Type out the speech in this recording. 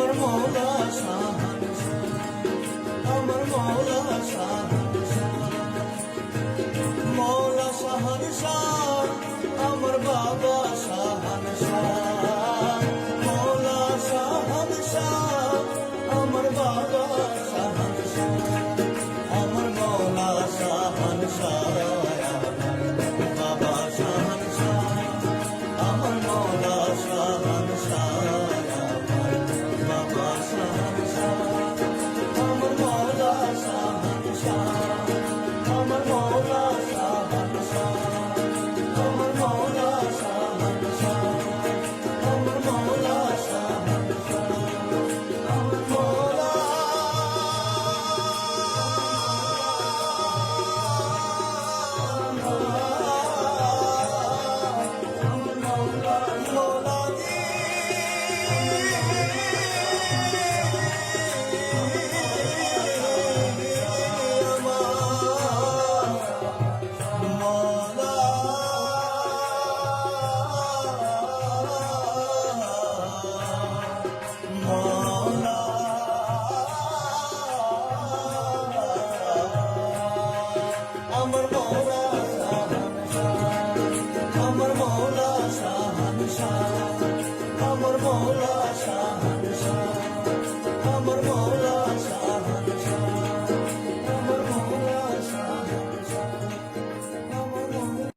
আমার মৌলা শাহানশাহ, আমার মৌলা শাহানশাহ, মৌলা শাহানশাহ, আমার বাবা শাহানশাহ, মৌলা শাহানশাহ, আমার বাবা শাহানশাহ, আমার মৌলা শাহানশাহ, আমার বাবা শাহানশাহ, আমার মৌলা শাহানশাহ, আমার বাবা শাহানশাহ, আমার মৌলা শাহানশাহ, আমার মৌলা শাহানশাহ, আমার মৌলা শাহানশাহ, আমার মৌলা শাহানশাহ, আমার মৌলা আমার মৌলা শাহানশাহ, আমার মৌলা শাহানশাহ, আমার মৌলা